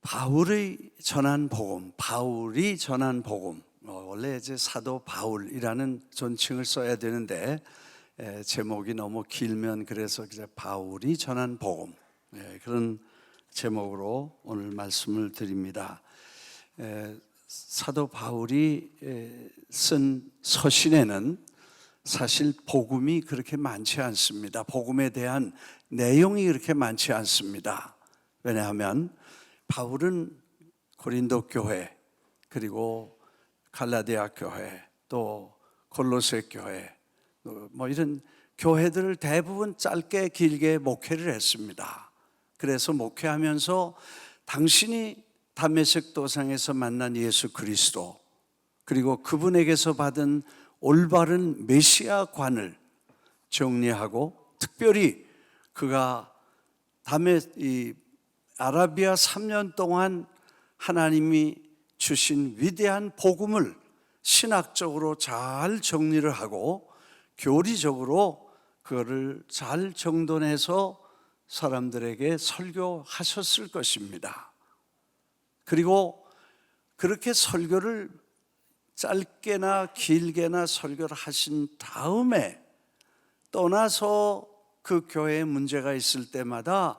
바울의 전한 복음, 바울이 전한 복음. 원래 이제 사도 바울이라는 존칭을 써야 되는데 제목이 너무 길면 그래서 이제 바울이 전한 복음, 그런 제목으로 오늘 말씀을 드립니다. 사도 바울이 쓴 서신에는 사실 복음이 그렇게 많지 않습니다. 복음에 대한 내용이 그렇게 많지 않습니다. 왜냐하면 바울은 고린도 교회, 그리고 갈라디아 교회, 또 골로새 교회, 뭐 이런 교회들을 대부분 짧게 길게 목회를 했습니다. 그래서 목회하면서 당신이 다메섹 도상에서 만난 예수 그리스도, 그리고 그분에게서 받은 올바른 메시아관을 정리하고, 특별히 그가 아라비아 3년 동안 하나님이 주신 위대한 복음을 신학적으로 잘 정리를 하고 교리적으로 그거를 잘 정돈해서 사람들에게 설교하셨을 것입니다. 그리고 그렇게 설교를 짧게나 길게나 설교를 하신 다음에 떠나서 그 교회에 문제가 있을 때마다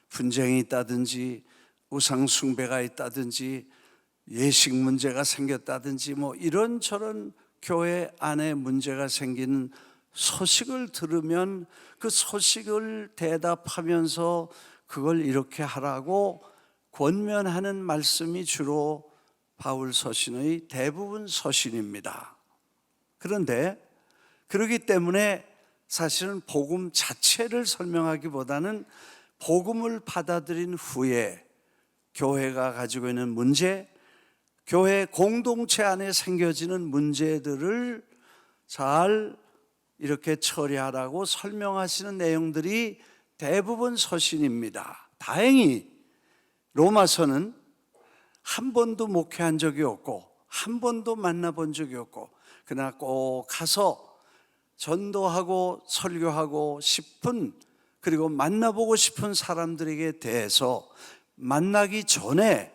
분쟁이 있다든지 우상 숭배가 있다든지 예식 문제가 생겼다든지 뭐 이런저런 교회 안에 문제가 생기는 소식을 들으면 그 소식을 대답하면서 그걸 이렇게 하라고 권면하는 말씀이 주로 바울 서신의 대부분 서신입니다. 그런데 그렇기 때문에 사실은 복음 자체를 설명하기보다는 복음을 받아들인 후에 교회가 가지고 있는 문제, 교회 공동체 안에 생겨지는 문제들을 잘 이렇게 처리하라고 설명하시는 내용들이 대부분 서신입니다. 다행히 로마서는 한 번도 목회한 적이 없고 한 번도 만나본 적이 없고, 그러나 꼭 가서 전도하고 설교하고 싶은, 그리고 만나보고 싶은 사람들에게 대해서 만나기 전에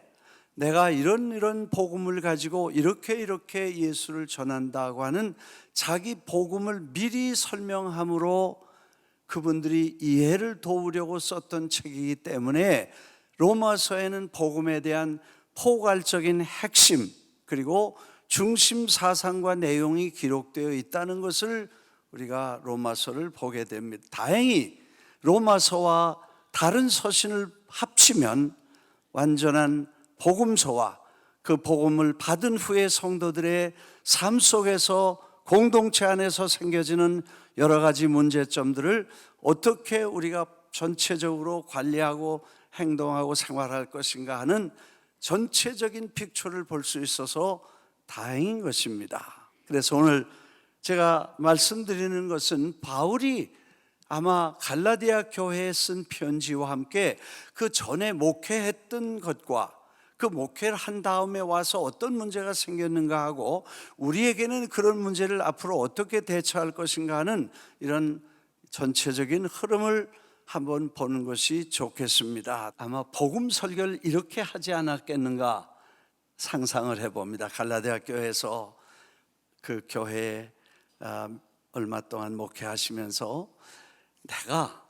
내가 이런 복음을 가지고 이렇게 예수를 전한다고 하는 자기 복음을 미리 설명함으로 그분들이 이해를 도우려고 썼던 책이기 때문에 로마서에는 복음에 대한 포괄적인 핵심, 그리고 중심 사상과 내용이 기록되어 있다는 것을 우리가 로마서를 보게 됩니다. 다행히 로마서와 다른 서신을 합치면 완전한 복음서와 그 복음을 받은 후에 성도들의 삶 속에서 공동체 안에서 생겨지는 여러 가지 문제점들을 어떻게 우리가 전체적으로 관리하고 행동하고 생활할 것인가 하는 전체적인 픽처를 볼 수 있어서 다행인 것입니다. 그래서 오늘 제가 말씀드리는 것은 바울이 아마 갈라디아 교회에 쓴 편지와 함께 그 전에 목회했던 것과 그 목회를 한 다음에 와서 어떤 문제가 생겼는가 하고 우리에게는 그런 문제를 앞으로 어떻게 대처할 것인가 하는 이런 전체적인 흐름을 한번 보는 것이 좋겠습니다. 아마 복음 설교를 이렇게 하지 않았겠는가 상상을 해봅니다. 갈라디아 교회에서 그 교회에 얼마 동안 목회하시면서 내가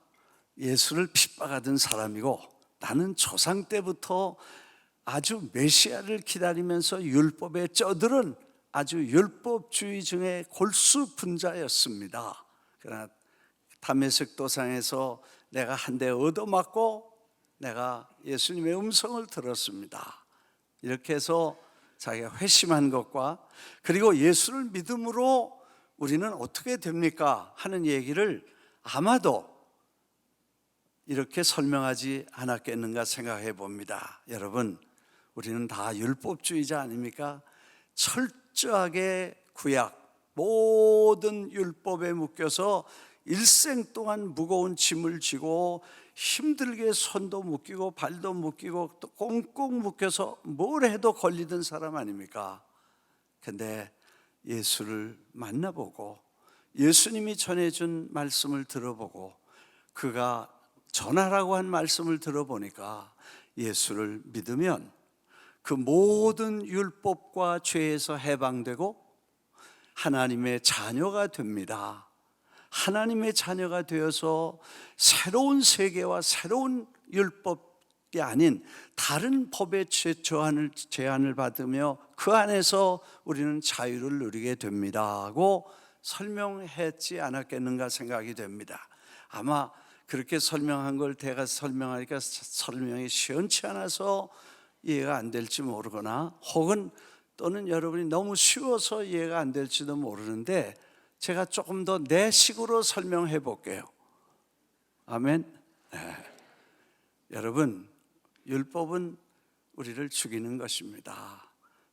예수를 핍박하던 사람이고 나는 조상 때부터 아주 메시아를 기다리면서 율법에 쩌들은 아주 율법주의 중에 골수분자였습니다. 그러나 다메섹 도상에서 내가 한 대 얻어맞고 내가 예수님의 음성을 들었습니다. 이렇게 해서 자기가 회심한 것과, 그리고 예수를 믿음으로 우리는 어떻게 됩니까 하는 얘기를 아마도 이렇게 설명하지 않았겠는가 생각해 봅니다. 여러분, 우리는 다 율법주의자 아닙니까? 철저하게 구약, 모든 율법에 묶여서 일생 동안 무거운 짐을 지고 힘들게 손도 묶이고 발도 묶이고 또 꽁꽁 묶여서 뭘 해도 걸리던 사람 아닙니까? 근데 예수를 만나보고 예수님이 전해준 말씀을 들어보고 그가 전하라고 한 말씀을 들어보니까 예수를 믿으면 그 모든 율법과 죄에서 해방되고 하나님의 자녀가 됩니다. 하나님의 자녀가 되어서 새로운 세계와 새로운 율법이 아닌 다른 법의 제한을 받으며 그 안에서 우리는 자유를 누리게 됩니다 하고 설명했지 않았겠는가 생각이 됩니다. 아마 그렇게 설명한 걸 제가 설명하니까 설명이 시원치 않아서 이해가 안 될지 모르거나 혹은 또는 여러분이 너무 쉬워서 이해가 안 될지도 모르는데 제가 조금 더 내 식으로 설명해 볼게요. 아멘. 네. 여러분, 율법은 우리를 죽이는 것입니다.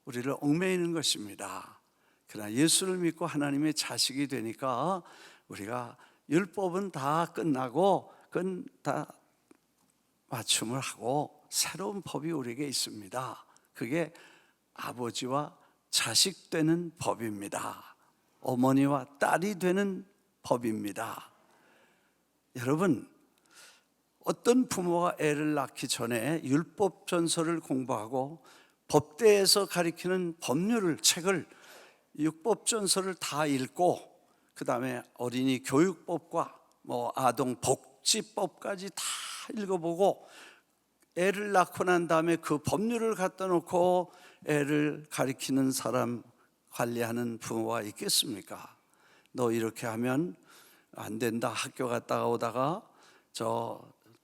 우리를 얽매이는 것입니다. 그러나 예수를 믿고 하나님의 자식이 되니까 우리가 율법은 다 끝나고 그건 다 맞춤을 하고 새로운 법이 우리에게 있습니다. 그게 아버지와 자식 되는 법입니다. 어머니와 딸이 되는 법입니다. 여러분, 어떤 부모가 애를 낳기 전에 율법 전서를 공부하고 법대에서 가리키는 법률을 책을 율법 전서를 다 읽고 그 다음에 어린이 교육법과 아동 복지법까지 다 읽어보고 애를 낳고 난 다음에 그 법률을 갖다 놓고 애를 가리키는 사람, 관리하는 부모가 있겠습니까? 너 이렇게 하면 안 된다. 학교 갔다가 오다가 저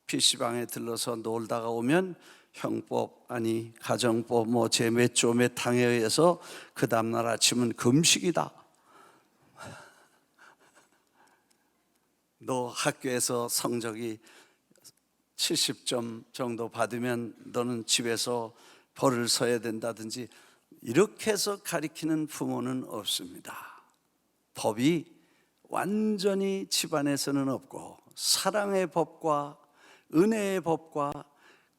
PC방에 들러서 놀다가 오면 형법 아니 가정법 제 몇 조 몇 항에 의해서 그 다음날 아침은 금식이다. 너 학교에서 성적이 70점 정도 받으면 너는 집에서 벌을 서야 된다든지 이렇게 해서 가리키는 부모는 없습니다. 법이 완전히 집안에서는 없고 사랑의 법과 은혜의 법과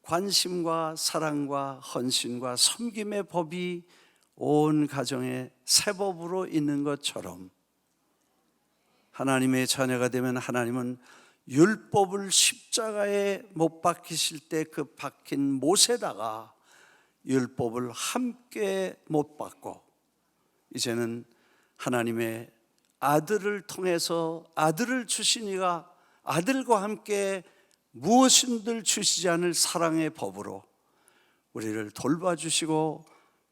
관심과 사랑과 헌신과 섬김의 법이 온 가정에 새 법으로 있는 것처럼 하나님의 자녀가 되면 하나님은 율법을 십자가에 못 박히실 때 그 박힌 못에다가 율법을 함께 못 받고 이제는 하나님의 아들을 통해서 아들을 주신 이가 아들과 함께 무엇인들 주시지 않을 사랑의 법으로 우리를 돌봐주시고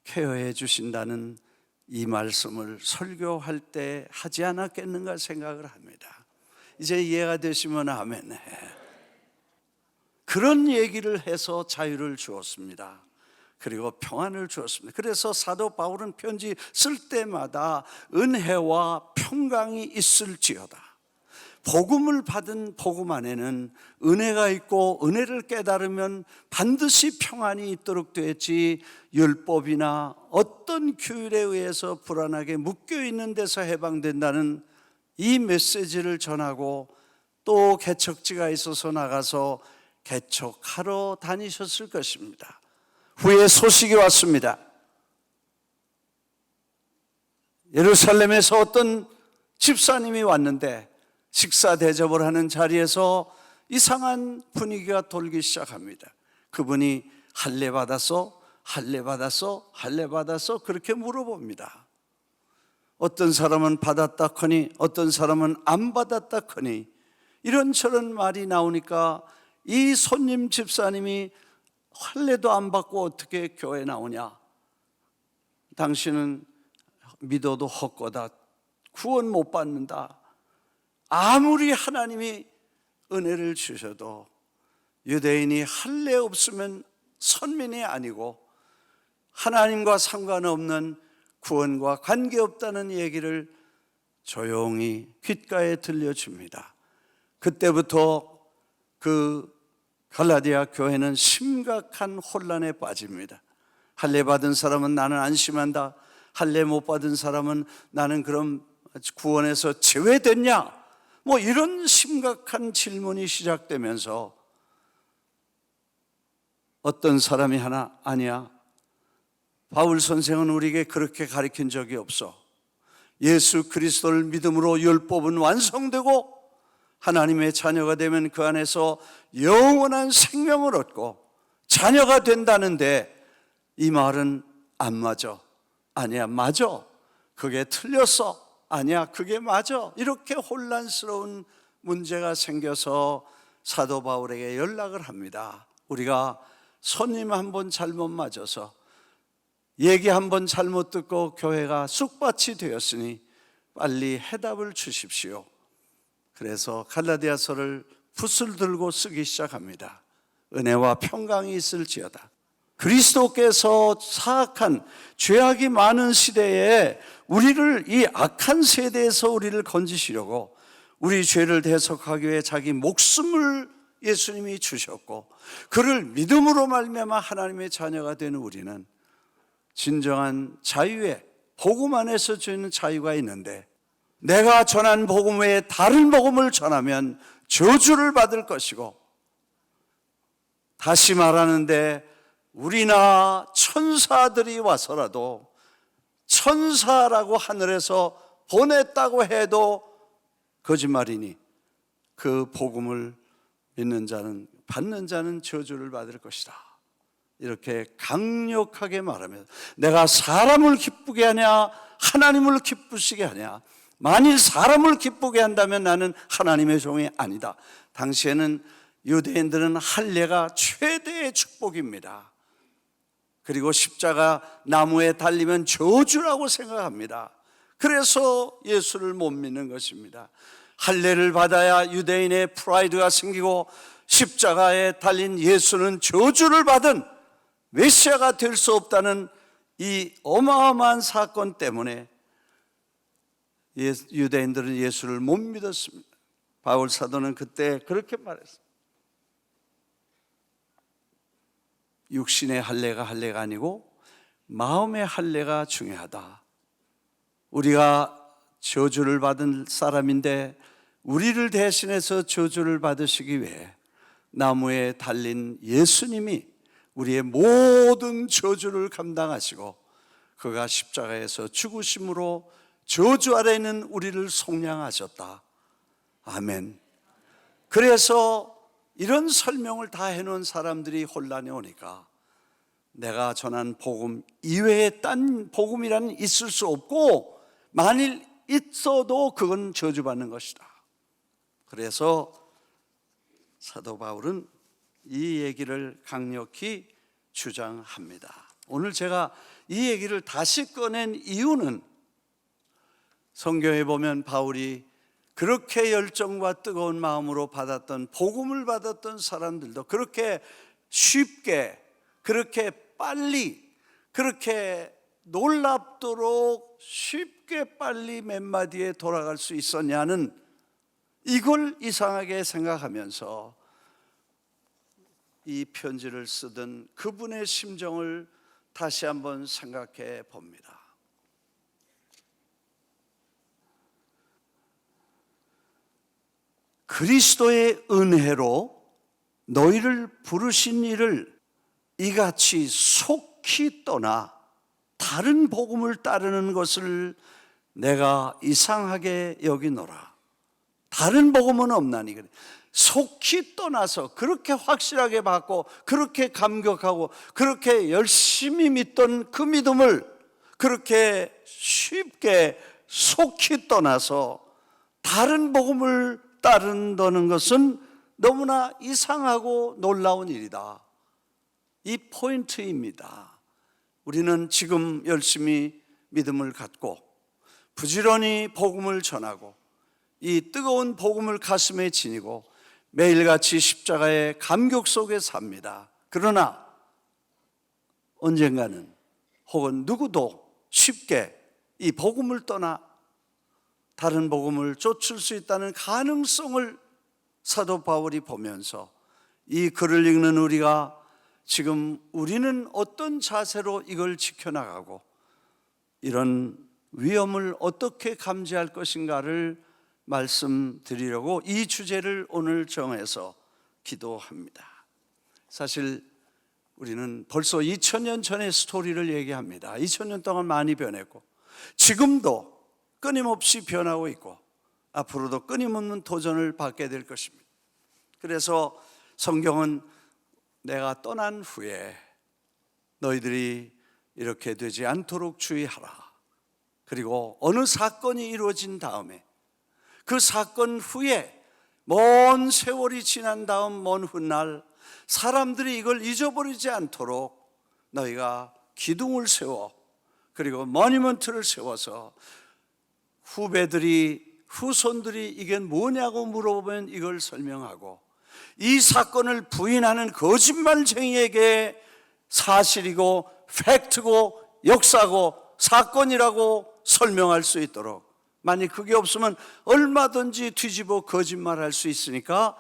케어해 주신다는 이 말씀을 설교할 때 하지 않았겠는가 생각을 합니다. 이제 이해가 되시면 아멘. 그런 얘기를 해서 자유를 주었습니다. 그리고 평안을 주었습니다. 그래서 사도 바울은 편지 쓸 때마다 은혜와 평강이 있을지어다. 복음을 받은 복음 안에는 은혜가 있고 은혜를 깨달으면 반드시 평안이 있도록 되었지 율법이나 어떤 규율에 의해서 불안하게 묶여있는 데서 해방된다는 이 메시지를 전하고 또 개척지가 있어서 나가서 개척하러 다니셨을 것입니다. 후에 소식이 왔습니다. 예루살렘에서 어떤 집사님이 왔는데 식사 대접을 하는 자리에서 이상한 분위기가 돌기 시작합니다. 그분이 할례 받았어? 할례 받았어? 할례 받았어? 그렇게 물어봅니다. 어떤 사람은 받았다커니 어떤 사람은 안 받았다커니 이런저런 말이 나오니까 이 손님 집사님이 할례도 안 받고 어떻게 교회 나오냐? 당신은 믿어도 헛거다. 구원 못 받는다. 아무리 하나님이 은혜를 주셔도 유대인이 할례 없으면 선민이 아니고 하나님과 상관없는 구원과 관계없다는 얘기를 조용히 귓가에 들려줍니다. 그때부터 그 갈라디아 교회는 심각한 혼란에 빠집니다. 할례 받은 사람은 나는 안심한다. 할례 못 받은 사람은 나는 그럼 구원에서 제외됐냐? 이런 심각한 질문이 시작되면서 어떤 사람이 하나 아니야. 바울 선생은 우리에게 그렇게 가르친 적이 없어. 예수 그리스도를 믿음으로 율법은 완성되고 하나님의 자녀가 되면 그 안에서 영원한 생명을 얻고 자녀가 된다는데 이 말은 안 맞아. 아니야, 맞아. 그게 틀렸어. 아니야, 그게 맞아. 이렇게 혼란스러운 문제가 생겨서 사도 바울에게 연락을 합니다. 우리가 손님 한 번 잘못 맞아서, 얘기 한 번 잘못 듣고 교회가 쑥밭이 되었으니 빨리 해답을 주십시오. 그래서 갈라디아서를 붓을 들고 쓰기 시작합니다. 은혜와 평강이 있을지어다. 그리스도께서 사악한 죄악이 많은 시대에 우리를, 이 악한 세대에서 우리를 건지시려고 우리 죄를 대속하기 위해 자기 목숨을 예수님이 주셨고, 그를 믿음으로 말미암아 하나님의 자녀가 되는 우리는 진정한 자유의, 복음 안에서 주는 자유가 있는데, 내가 전한 복음 외에 다른 복음을 전하면 저주를 받을 것이고, 다시 말하는데 우리나 천사들이 와서라도, 천사라고 하늘에서 보냈다고 해도 거짓말이니 그 복음을 믿는 자는, 받는 자는 저주를 받을 것이다. 이렇게 강력하게 말하면서, 내가 사람을 기쁘게 하냐 하나님을 기쁘시게 하냐, 만일 사람을 기쁘게 한다면 나는 하나님의 종이 아니다. 당시에는 유대인들은 할례가 최대의 축복입니다. 그리고 십자가 나무에 달리면 저주라고 생각합니다. 그래서 예수를 못 믿는 것입니다. 할례를 받아야 유대인의 프라이드가 생기고, 십자가에 달린 예수는 저주를 받은 메시아가 될 수 없다는 이 어마어마한 사건 때문에 유대인들은 예수를 못 믿었습니다. 바울 사도는 그때 그렇게 말했습니다. 육신의 할례가 아니고 마음의 할례가 중요하다. 우리가 저주를 받은 사람인데 우리를 대신해서 저주를 받으시기 위해 나무에 달린 예수님이 우리의 모든 저주를 감당하시고, 그가 십자가에서 죽으심으로 저주 아래 있는 우리를 속량하셨다. 아멘. 그래서 이런 설명을 다 해놓은 사람들이 혼란이 오니까, 내가 전한 복음 이외에 딴 복음이라는 있을 수 없고, 만일 있어도 그건 저주받는 것이다. 그래서 사도 바울은 이 얘기를 강력히 주장합니다. 오늘 제가 이 얘기를 다시 꺼낸 이유는, 성경에 보면 바울이 그렇게 열정과 뜨거운 마음으로 받았던, 복음을 받았던 사람들도 그렇게 쉽게, 그렇게 빨리, 그렇게 놀랍도록 쉽게 빨리 몇 마디에 돌아갈 수 있었냐는, 이걸 이상하게 생각하면서 이 편지를 쓰던 그분의 심정을 다시 한번 생각해 봅니다. 그리스도의 은혜로 너희를 부르신 이를 이같이 속히 떠나 다른 복음을 따르는 것을 내가 이상하게 여기노라. 다른 복음은 없나니. 그래. 속히 떠나서 그렇게 확실하게 받고, 그렇게 감격하고, 그렇게 열심히 믿던 그 믿음을 그렇게 쉽게 속히 떠나서 다른 복음을 따른다는 것은 너무나 이상하고 놀라운 일이다. 이 포인트입니다. 우리는 지금 열심히 믿음을 갖고 부지런히 복음을 전하고, 이 뜨거운 복음을 가슴에 지니고 매일같이 십자가의 감격 속에 삽니다. 그러나 언젠가는, 혹은 누구도 쉽게 이 복음을 떠나 다른 복음을 쫓을 수 있다는 가능성을 사도 바울이 보면서, 이 글을 읽는 우리가 지금 우리는 어떤 자세로 이걸 지켜나가고 이런 위험을 어떻게 감지할 것인가를 말씀드리려고 이 주제를 오늘 정해서 기도합니다. 사실 우리는 벌써 2000년 전의 스토리를 얘기합니다. 2000년 동안 많이 변했고, 지금도 끊임없이 변하고 있고, 앞으로도 끊임없는 도전을 받게 될 것입니다. 그래서 성경은 내가 떠난 후에 너희들이 이렇게 되지 않도록 주의하라. 그리고 어느 사건이 이루어진 다음에 그 사건 후에 먼 세월이 지난 다음 먼 훗날 사람들이 이걸 잊어버리지 않도록 너희가 기둥을 세워 그리고 모니먼트를 세워서 후손들이 이게 뭐냐고 물어보면 이걸 설명하고, 이 사건을 부인하는 거짓말쟁이에게 사실이고 팩트고 역사고 사건이라고 설명할 수 있도록, 만약 그게 없으면 얼마든지 뒤집어 거짓말할 수 있으니까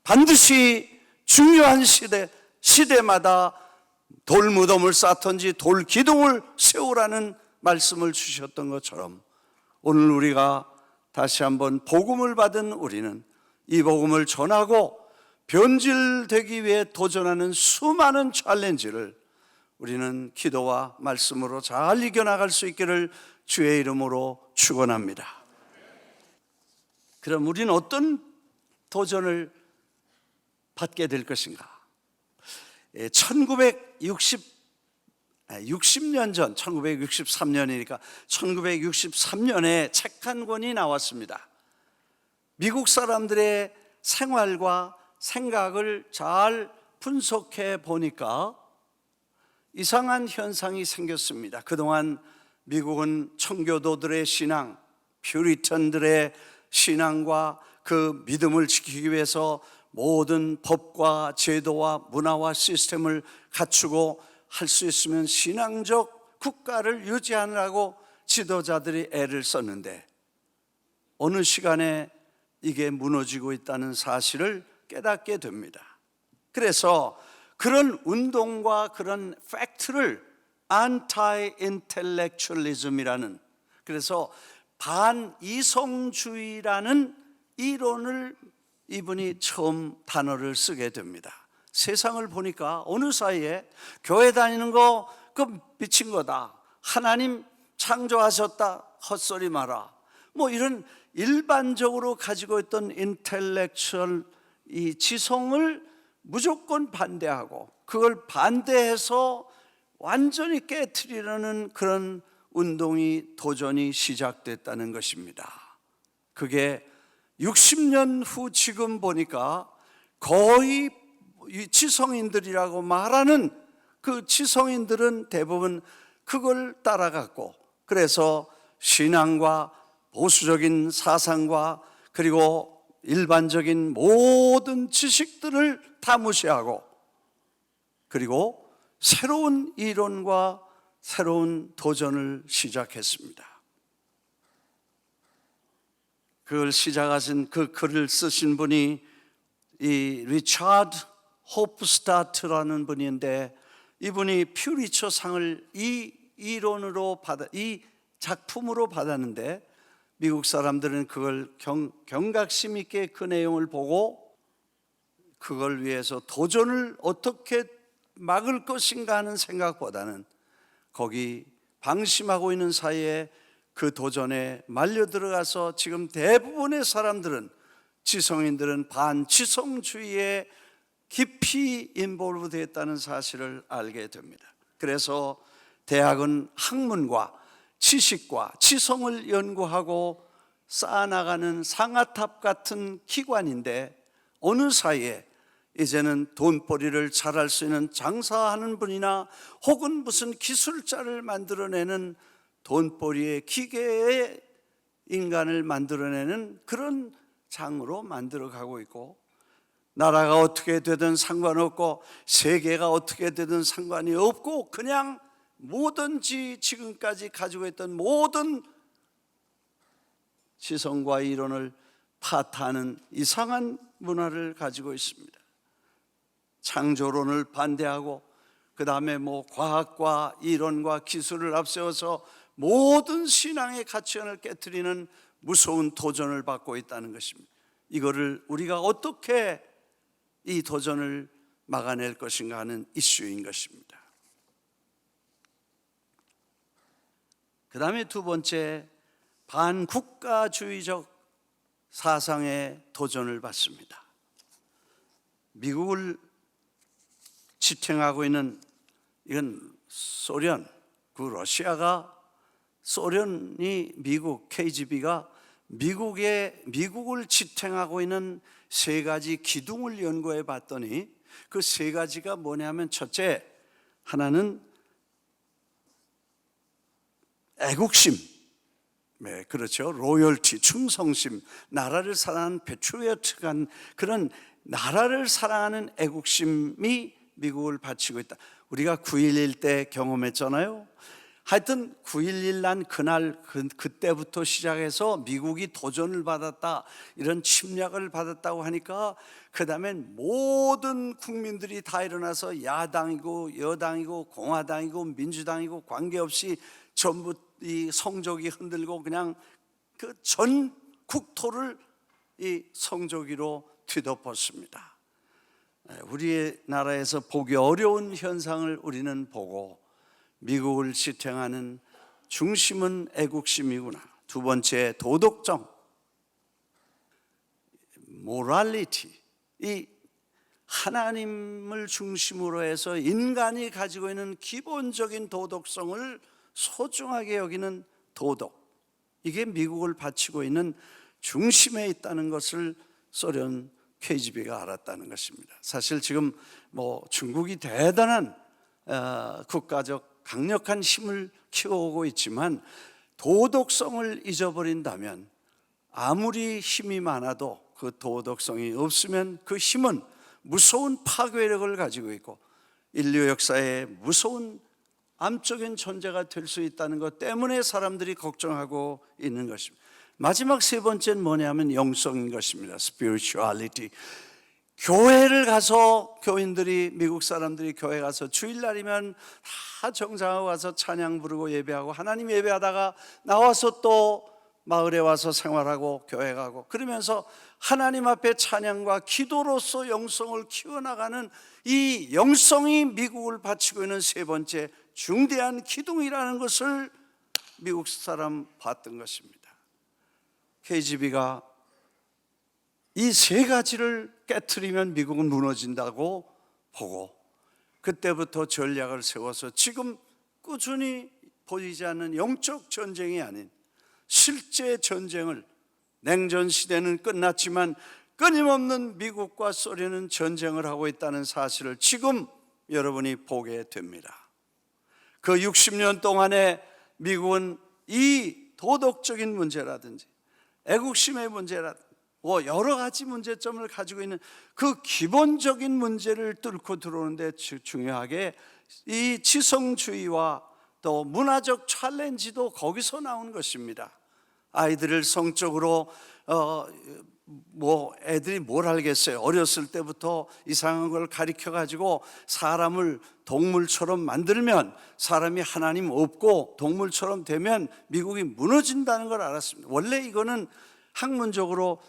반드시 중요한 시대마다 돌무덤을 쌓든지 돌기둥을 세우라는 말씀을 주셨던 것처럼, 오늘 우리가 다시 한번 복음을 받은 우리는 이 복음을 전하고 변질되기 위해 도전하는 수많은 챌린지를 우리는 기도와 말씀으로 잘 이겨나갈 수 있기를 주의 이름으로 축원합니다. 그럼 우리는 어떤 도전을 받게 될 것인가? 60년 전, 1963년이니까 1963년에 책 한 권이 나왔습니다. 미국 사람들의 생활과 생각을 잘 분석해 보니까 이상한 현상이 생겼습니다. 그동안 미국은 청교도들의 신앙, 퓨리턴들의 신앙과 그 믿음을 지키기 위해서 모든 법과 제도와 문화와 시스템을 갖추고 할 수 있으면 신앙적 국가를 유지하느라고 지도자들이 애를 썼는데, 어느 시간에 이게 무너지고 있다는 사실을 깨닫게 됩니다. 그래서 그런 운동과 그런 팩트를 anti-intellectualism이라는, 그래서 반이성주의라는 이론을 이분이 처음 단어를 쓰게 됩니다. 세상을 보니까 어느 사이에 교회 다니는 거 그 미친 거다, 하나님 창조하셨다, 헛소리 마라, 뭐 이런 일반적으로 가지고 있던 인텔렉츄얼 이 지성을 무조건 반대하고 그걸 반대해서 완전히 깨트리려는 그런 운동이, 도전이 시작됐다는 것입니다. 그게 60년 후 지금 보니까 거의 지성인들이라고 말하는 그 지성인들은 대부분 그걸 따라갔고, 그래서 신앙과 보수적인 사상과 그리고 일반적인 모든 지식들을 다 무시하고, 그리고 새로운 이론과 새로운 도전을 시작했습니다. 그걸 시작하신, 그 글을 쓰신 분이 이 리차드 호프스타트라는 분인데, 이분이 퓨리처상을 이 작품으로 받았는데, 미국 사람들은 그걸 경각심 있게 그 내용을 보고 그걸 위해서 도전을 어떻게 막을 것인가 하는 생각보다는 거기 방심하고 있는 사이에 그 도전에 말려 들어가서 지금 대부분의 사람들은, 지성인들은 반지성주의에 깊이 인볼브 되어 있다는 사실을 알게 됩니다. 그래서 대학은 학문과 지식과 지성을 연구하고 쌓아나가는 상아탑 같은 기관인데, 어느 사이에 이제는 돈벌이를 잘할 수 있는 장사하는 분이나 혹은 무슨 기술자를 만들어내는 돈벌이의 기계의 인간을 만들어내는 그런 장으로 만들어가고 있고, 나라가 어떻게 되든 상관없고 세계가 어떻게 되든 상관이 없고 그냥 뭐든지 지금까지 가지고 있던 모든 지성과 이론을 파탄하는 이상한 문화를 가지고 있습니다. 창조론을 반대하고 그 다음에 뭐 과학과 이론과 기술을 앞세워서 모든 신앙의 가치관을 깨트리는 무서운 도전을 받고 있다는 것입니다. 이거를 우리가 어떻게 이 도전을 막아낼 것인가 하는 이슈인 것입니다. 그 다음에 두 번째, 반국가주의적 사상의 도전을 받습니다. 미국을 지탱하고 있는 이건 소련, 그 러시아가 소련이 미국 KGB가 미국을 지탱하고 있는 세 가지 기둥을 연구해 봤더니 그 세 가지가 뭐냐면 첫째, 하나는 애국심, 네, 그렇죠. 로열티, 충성심, 나라를 사랑하는 패트리어트한 그런 나라를 사랑하는 애국심이 미국을 바치고 있다. 우리가 9.11 때 경험했잖아요. 하여튼 9.11 난 그날 그때부터 시작해서 미국이 도전을 받았다, 이런 침략을 받았다고 하니까 그 다음엔 모든 국민들이 다 일어나서 야당이고 여당이고 공화당이고 민주당이고 관계없이 전부 이 성조기 흔들고 그냥 그 전 국토를 이 성조기로 뒤덮었습니다. 우리나라에서 보기 어려운 현상을 우리는 보고 미국을 지탱하는 중심은 애국심이구나. 두 번째, 도덕성, 모랄리티, 이 하나님을 중심으로 해서 인간이 가지고 있는 기본적인 도덕성을 소중하게 여기는 도덕, 이게 미국을 바치고 있는 중심에 있다는 것을 소련 KGB가 알았다는 것입니다. 사실 지금 중국이 대단한 국가적 강력한 힘을 키워오고 있지만 도덕성을 잊어버린다면 아무리 힘이 많아도 그 도덕성이 없으면 그 힘은 무서운 파괴력을 가지고 있고 인류 역사에 무서운 암적인 존재가 될 수 있다는 것 때문에 사람들이 걱정하고 있는 것입니다. 마지막 세 번째는 뭐냐면 영성인 것입니다. spirituality. 교회를 가서 교인들이, 미국 사람들이 교회 가서 주일날이면 다 정상하고 가서 찬양 부르고 예배하고 하나님 예배하다가 나와서 또 마을에 와서 생활하고 교회 가고 그러면서 하나님 앞에 찬양과 기도로서 영성을 키워나가는 이 영성이 미국을 바치고 있는 세 번째 중대한 기둥이라는 것을 미국 사람 봤던 것입니다. KGB가 이 세 가지를 깨트리면 미국은 무너진다고 보고 그때부터 전략을 세워서 지금 꾸준히 보이지 않는 영적 전쟁이 아닌 실제 전쟁을, 냉전 시대는 끝났지만 끊임없는 미국과 소련은 전쟁을 하고 있다는 사실을 지금 여러분이 보게 됩니다. 그 60년 동안에 미국은 이 도덕적인 문제라든지 애국심의 문제라든지 여러 가지 문제점을 가지고 있는 그 기본적인 문제를 뚫고 들어오는데 중요하게 이 지성주의와 또 문화적 챌린지도 거기서 나온 것입니다. 아이들을 성적으로 애들이 뭘 알겠어요. 어렸을 때부터 이상한 걸 가르쳐 가지고 사람을 동물처럼 만들면 사람이 하나님 없고 동물처럼 되면 미국이 무너진다는 걸 알았습니다. 원래 이거는 학문적으로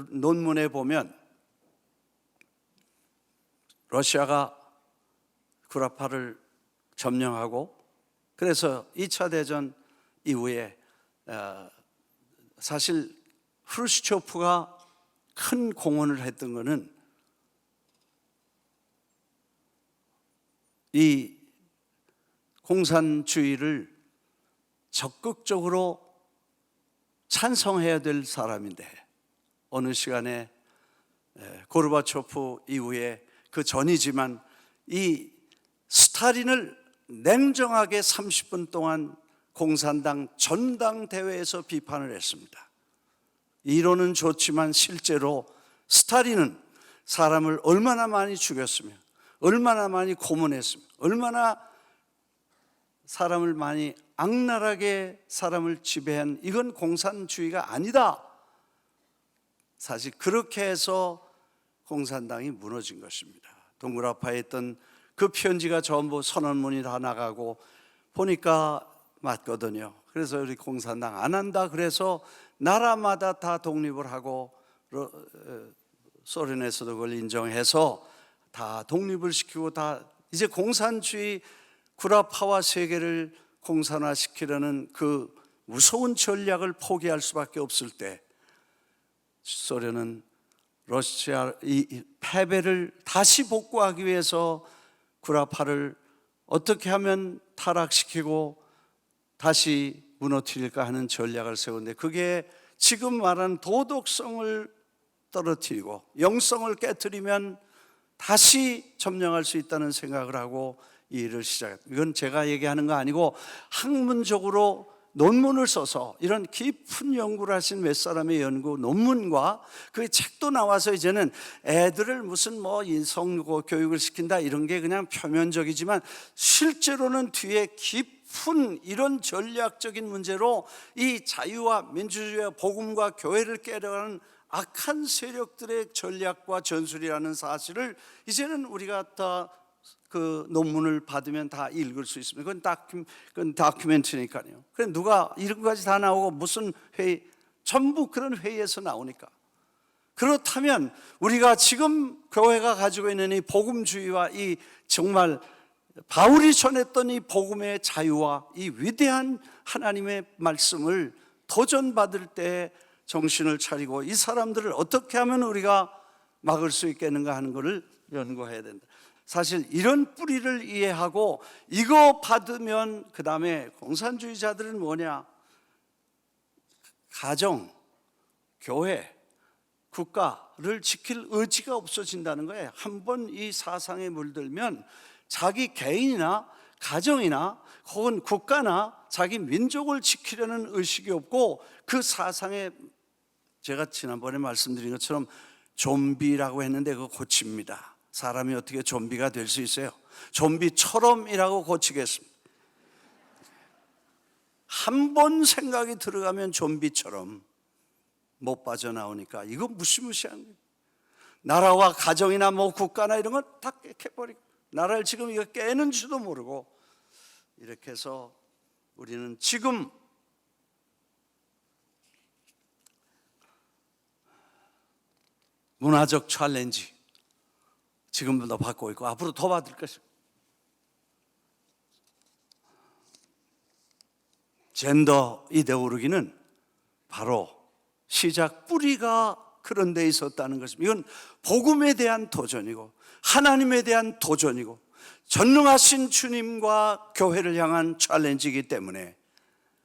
논문에 보면 러시아가 구라파를 점령하고 그래서 2차 대전 이후에 사실 프루시초프가 큰 공헌을 했던 것은 이 공산주의를 적극적으로 찬성해야 될 사람인데 어느 시간에 고르바초프 이후에 그 전이지만 이 스탈린을 냉정하게 30분 동안 공산당 전당대회에서 비판을 했습니다. 이론은 좋지만 실제로 스탈린은 사람을 얼마나 많이 죽였으며 얼마나 많이 고문했으며 얼마나 사람을 많이 악랄하게 사람을 지배한 이건 공산주의가 아니다. 사실 그렇게 해서 공산당이 무너진 것입니다. 동그라파에 있던 그 편지가 전부 선언문이 다 나가고 보니까 맞거든요. 그래서 우리 공산당 안 한다 그래서 나라마다 다 독립을 하고 소련에서도 그걸 인정해서 다 독립을 시키고 다 이제 공산주의 구라파와 세계를 공산화시키려는 그 무서운 전략을 포기할 수밖에 없을 때 소련은 러시아 이 패배를 다시 복구하기 위해서 구라파를 어떻게 하면 타락시키고 다시 무너뜨릴까 하는 전략을 세우는데, 그게 지금 말하는 도덕성을 떨어뜨리고 영성을 깨뜨리면 다시 점령할 수 있다는 생각을 하고 이 일을 시작했다. 이건 제가 얘기하는 거 아니고 학문적으로 논문을 써서 이런 깊은 연구를 하신 몇 사람의 연구 논문과 그 책도 나와서, 이제는 애들을 무슨 인성 교육을 시킨다 이런 게 그냥 표면적이지만 실제로는 뒤에 깊은 이런 전략적인 문제로 이 자유와 민주주의와 복음과 교회를 깨려가는 악한 세력들의 전략과 전술이라는 사실을 이제는 우리가 다 그 논문을 받으면 다 읽을 수 있습니다. 그건 다큐멘터리니까요. 그래 누가 이런 것까지 다 나오고 무슨 회의, 전부 그런 회의에서 나오니까. 그렇다면 우리가 지금 교회가 가지고 있는 이 복음주의와 이 정말 바울이 전했던 이 복음의 자유와 이 위대한 하나님의 말씀을 도전받을 때 정신을 차리고 이 사람들을 어떻게 하면 우리가 막을 수 있겠는가 하는 것을 연구해야 된다. 사실 이런 뿌리를 이해하고 이거 받으면 그 다음에 공산주의자들은 뭐냐, 가정, 교회, 국가를 지킬 의지가 없어진다는 거예요. 한번 이 사상에 물들면 자기 개인이나 가정이나 혹은 국가나 자기 민족을 지키려는 의식이 없고, 그 사상에 제가 지난번에 말씀드린 것처럼 좀비라고 했는데 그거 고칩니다. 사람이 어떻게 좀비가 될 수 있어요? 좀비처럼이라고 고치겠습니다. 한 번 생각이 들어가면 좀비처럼 못 빠져나오니까 이거 무시무시한 거예요. 나라와 가정이나 국가나 이런 건 다 깨버리고, 나라를 지금 이거 깨는 줄도 모르고, 이렇게 해서 우리는 지금 문화적 챌린지 지금부터 받고 있고 앞으로 더 받을 것입니다. 젠더 이데올로기는 바로 시작 뿌리가 그런 데 있었다는 것입니다. 이건 복음에 대한 도전이고 하나님에 대한 도전이고 전능하신 주님과 교회를 향한 챌린지이기 때문에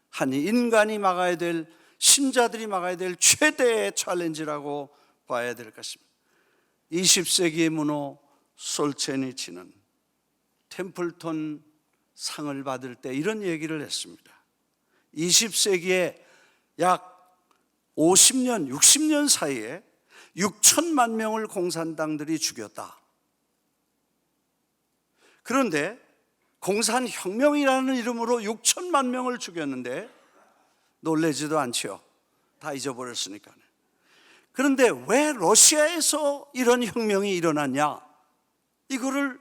한 인간이 막아야 될, 신자들이 막아야 될 최대의 챌린지라고 봐야 될 것입니다. 20세기의 문호 솔제니치는 템플턴 상을 받을 때 이런 얘기를 했습니다. 20세기에 약 50년, 60년 사이에 6천만 명을 공산당들이 죽였다. 그런데 공산혁명이라는 이름으로 6천만 명을 죽였는데 놀라지도 않지요. 다 잊어버렸으니까. 그런데 왜 러시아에서 이런 혁명이 일어났냐? 이거를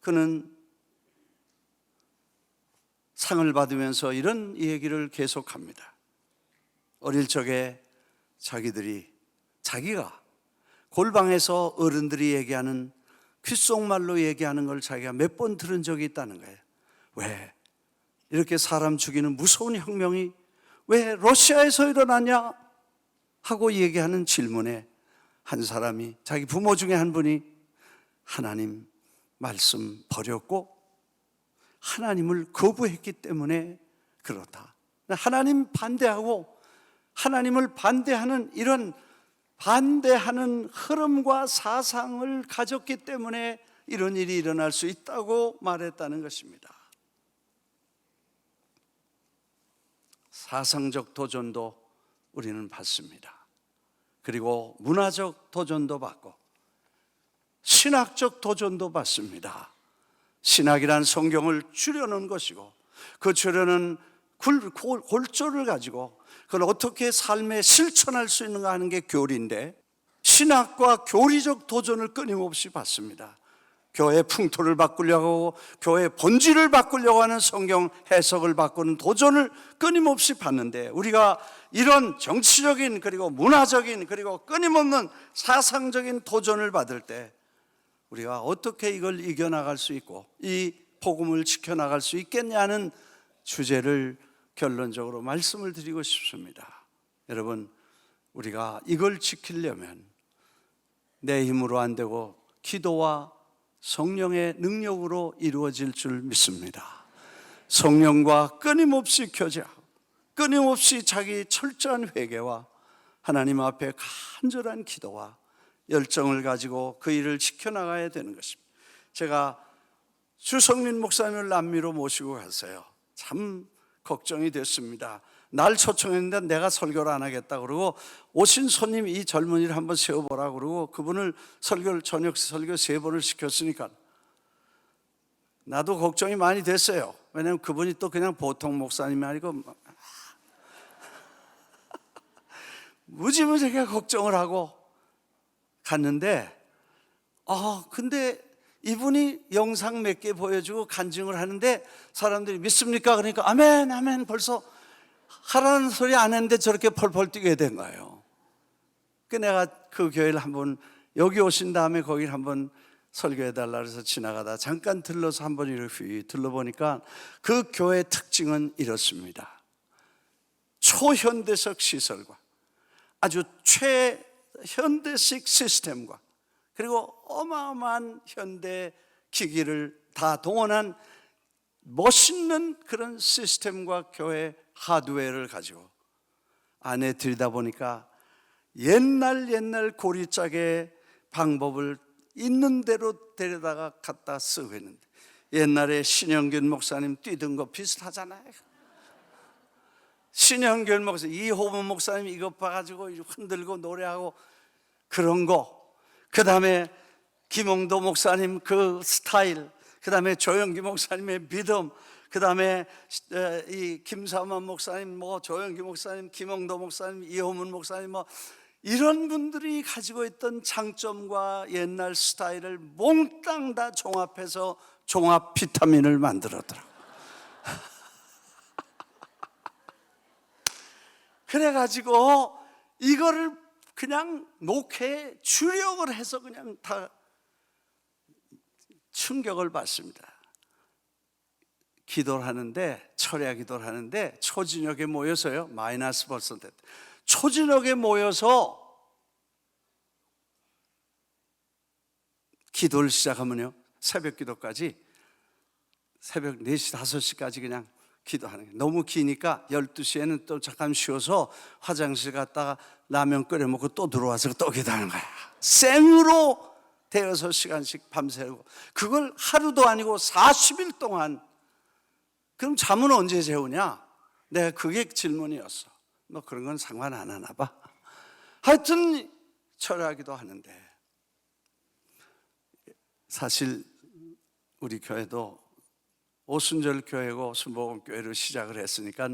그는 상을 받으면서 이런 얘기를 계속합니다. 어릴 적에 자기가 골방에서 어른들이 얘기하는 귓속말로 얘기하는 걸 자기가 몇 번 들은 적이 있다는 거예요. 왜 이렇게 사람 죽이는 무서운 혁명이 왜 러시아에서 일어나냐 하고 얘기하는 질문에 한 사람이, 자기 부모 중에 한 분이 하나님 말씀 버렸고 하나님을 거부했기 때문에 그렇다. 하나님 반대하고 하나님을 반대하는 이런 반대하는 흐름과 사상을 가졌기 때문에 이런 일이 일어날 수 있다고 말했다는 것입니다. 사상적 도전도 우리는 받습니다. 그리고 문화적 도전도 받고 신학적 도전도 받습니다. 신학이란 성경을 줄여놓은 것이고 그 줄여놓은 골조를 가지고 그걸 어떻게 삶에 실천할 수 있는가 하는 게 교리인데, 신학과 교리적 도전을 끊임없이 받습니다. 교회 풍토를 바꾸려고 하고 교회 본질을 바꾸려고 하는 성경 해석을 바꾸는 도전을 끊임없이 받는데, 우리가 이런 정치적인 그리고 문화적인 그리고 끊임없는 사상적인 도전을 받을 때 우리가 어떻게 이걸 이겨나갈 수 있고 이 복음을 지켜나갈 수 있겠냐는 주제를 결론적으로 말씀을 드리고 싶습니다. 여러분, 우리가 이걸 지키려면 내 힘으로 안 되고 기도와 성령의 능력으로 이루어질 줄 믿습니다. 성령과 끊임없이 교제하고 끊임없이 자기 철저한 회개와 하나님 앞에 간절한 기도와 열정을 가지고 그 일을 지켜나가야 되는 것입니다. 제가 주성민 목사님을 남미로 모시고 갔어요. 참 걱정이 됐습니다. 날 초청했는데 내가 설교를 안 하겠다 그러고 오신 손님 이 젊은이를 한번 세워보라 그러고 그분을 저녁 설교 3번을 시켰으니까 나도 걱정이 많이 됐어요. 왜냐하면 그분이 또 그냥 보통 목사님이 아니고 무지무지하게 걱정을 하고 갔는데 근데 이분이 영상 몇 개 보여주고 간증을 하는데 사람들이 믿습니까? 그러니까 아멘 아멘 벌써 하라는 소리 안 했는데 저렇게 펄펄 뛰게 된 거예요. 그 내가 그 교회를 한번 여기 오신 다음에 거기를 한번 설교해 달라 그래서 지나가다 잠깐 들러서 한번 이렇게 들러보니까 그 교회의 특징은 이렇습니다. 초현대적 시설과 아주 최현대식 시스템과 그리고 어마어마한 현대 기기를 다 동원한 멋있는 그런 시스템과 교회 하드웨어를 가지고 안에 들이다 보니까 옛날 고리짝의 방법을 있는 대로 데려다가 갖다 쓰고 있는데 옛날에 신영균 목사님 뛰던 거 비슷하잖아요. 신영균 목사님, 이호분 목사님 이것 봐가지고 흔들고 노래하고 그런 거, 그 다음에 김홍도 목사님 그 스타일, 그 다음에 조영기 목사님의 믿음, 그 다음에 이 김사만 목사님, 조영기 목사님, 김홍도 목사님, 이호문 목사님 이런 분들이 가지고 있던 장점과 옛날 스타일을 몽땅 다 종합해서 종합 비타민을 만들었더라고요. 그래가지고 이거를 그냥 목회에 주력을 해서 그냥 다 충격을 받습니다. 기도를 하는데, 철야 기도를 하는데 초저녁에 모여서요, 마이너스 벌써 됐다. 초저녁에 모여서 기도를 시작하면요, 새벽 기도까지 새벽 4시, 5시까지 그냥 기도하는 거예요. 너무 기니까 12시에는 또 잠깐 쉬어서 화장실 갔다가 라면 끓여 먹고 또 들어와서 또 기도하는 거야. 생으로 대여섯 시간씩 밤새고, 그걸 하루도 아니고 40일 동안. 그럼 잠은 언제 재우냐? 내가 그게 질문이었어. 뭐 그런 건 상관 안 하나 봐. 하여튼 철야기도 하는데, 사실 우리 교회도 오순절 교회고 순복음 교회로 시작을 했으니까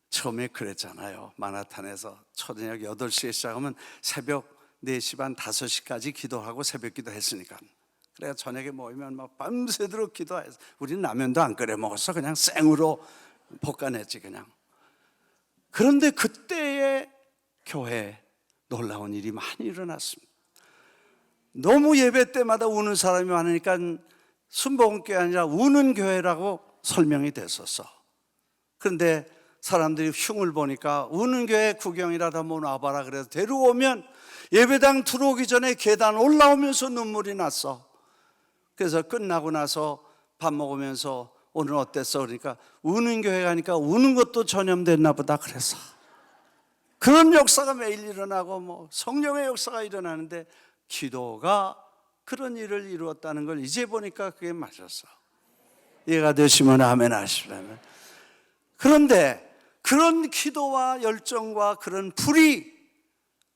처음에 그랬잖아요. 마나탄에서 초저녁 8시에 시작하면 새벽 4시 반 5시까지 기도하고 새벽 기도 했으니까, 그래야 저녁에 모이면 막 밤새도록 기도해서 우리는 라면도 안 끓여 먹었어. 그냥 생으로 볶아냈지 그냥. 그런데 그때의 교회에 놀라운 일이 많이 일어났습니다. 너무 예배 때마다 우는 사람이 많으니까 순복음교회 아니라 우는 교회라고 설명이 됐었어. 그런데 사람들이 흉을 보니까 우는 교회 구경이라도 한번 와봐라 그래서 데려오면 예배당 들어오기 전에 계단 올라오면서 눈물이 났어. 그래서 끝나고 나서 밥 먹으면서 오늘 어땠어? 그러니까 우는 교회 가니까 우는 것도 전염됐나 보다 그래서. 그런 역사가 매일 일어나고 성령의 역사가 일어나는데, 기도가 그런 일을 이루었다는 걸 이제 보니까 그게 맞았어. 이해가 되시면 아멘 하시라면. 그런데 그런 기도와 열정과 그런 불이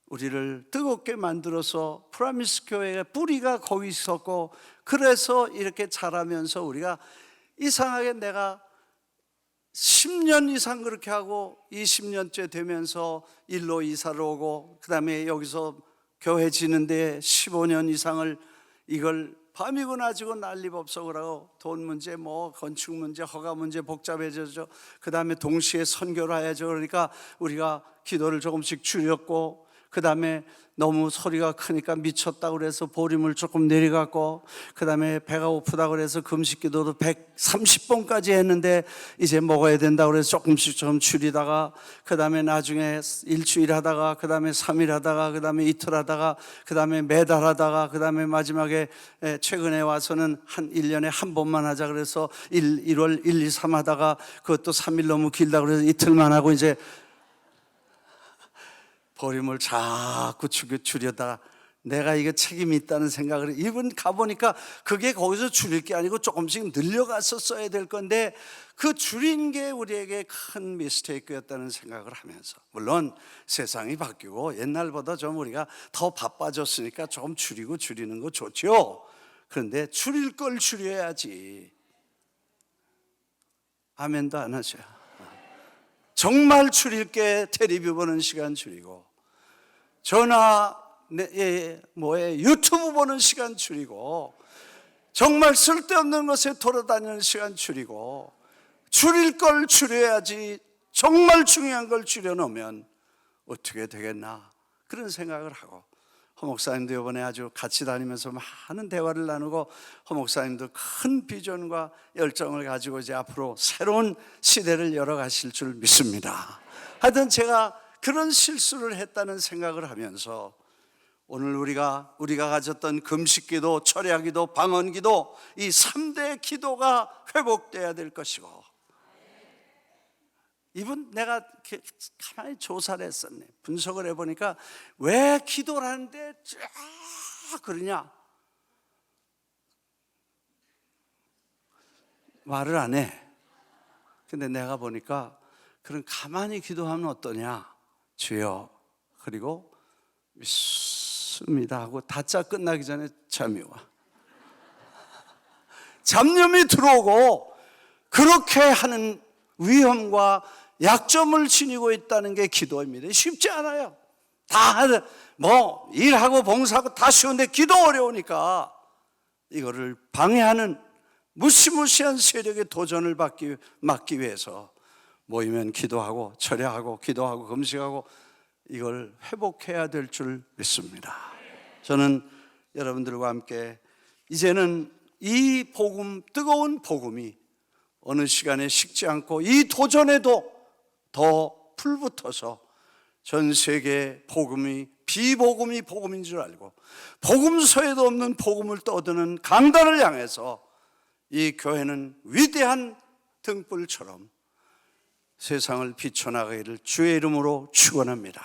우리를 뜨겁게 만들어서 프라미스 교회의 뿌리가 거기 있었고, 그래서 이렇게 자라면서 우리가 이상하게 내가 10년 이상 그렇게 하고 20년째 되면서 일로 이사를 오고, 그 다음에 여기서 교회 지는데 15년 이상을 이걸 밤이고 낮이고 난리법석을 하고, 돈 문제, 건축 문제, 허가 문제 복잡해져죠. 그 다음에 동시에 선교를 해야죠. 그러니까 우리가 기도를 조금씩 줄였고, 그 다음에 너무 소리가 크니까 미쳤다고 그래서 보림을 조금 내려갔고, 그 다음에 배가 고프다고 그래서 금식기도도 130번까지 했는데 이제 먹어야 된다고 그래서 조금씩 좀 줄이다가, 그 다음에 나중에 일주일 하다가, 그 다음에 3일 하다가, 그 다음에 이틀 하다가, 그 다음에 매달 하다가, 그 다음에 마지막에 최근에 와서는 한 1년에 한 번만 하자 그래서 1월 1, 2, 3 하다가 그것도 3일 너무 길다고 그래서 이틀만 하고 이제 보림을 자꾸 줄여다 내가 이게 책임이 있다는 생각을, 이번 가보니까 그게 거기서 줄일 게 아니고 조금씩 늘려가서 써야 될 건데 그 줄인 게 우리에게 큰 미스테이크였다는 생각을 하면서, 물론 세상이 바뀌고 옛날보다 좀 우리가 더 바빠졌으니까 조금 줄이고 줄이는 거 좋죠. 그런데 줄일 걸 줄여야지. 아멘도 안 하셔요. 정말 줄일 게 텔레비전 보는 시간 줄이고, 전화, 유튜브 보는 시간 줄이고, 정말 쓸데없는 것에 돌아다니는 시간 줄이고, 줄일 걸 줄여야지. 정말 중요한 걸 줄여놓으면 어떻게 되겠나, 그런 생각을 하고, 허 목사님도 이번에 아주 같이 다니면서 많은 대화를 나누고, 허 목사님도 큰 비전과 열정을 가지고 이제 앞으로 새로운 시대를 열어가실 줄 믿습니다. 하여튼 제가 그런 실수를 했다는 생각을 하면서 오늘 우리가 가졌던 금식기도, 철야기도, 방언기도, 이 3대 기도가 회복돼야 될 것이고, 이분 내가 가만히 조사를 했었네. 분석을 해보니까 왜 기도를 하는데 쫙 그러냐, 말을 안 해. 근데 내가 보니까 그럼 가만히 기도하면 어떠냐, 주여, 그리고 믿습니다 하고 다짜 끝나기 전에 잠이 와. 잡념이 들어오고, 그렇게 하는 위험과 약점을 지니고 있다는 게 기도입니다. 쉽지 않아요. 다 일하고 봉사하고 다 쉬운데 기도 어려우니까 이거를 방해하는 무시무시한 세력의 도전을 막기 위해서 모이면 기도하고 철야하고 기도하고 금식하고 이걸 회복해야 될 줄 믿습니다. 저는 여러분들과 함께 이제는 이 복음, 뜨거운 복음이 어느 시간에 식지 않고 이 도전에도 더 불붙어서 전 세계 복음이, 비복음이 복음인 줄 알고 복음서에도 없는 복음을 떠드는 강단을 향해서 이 교회는 위대한 등불처럼 세상을 비춰나가기를 주의 이름으로 축원합니다.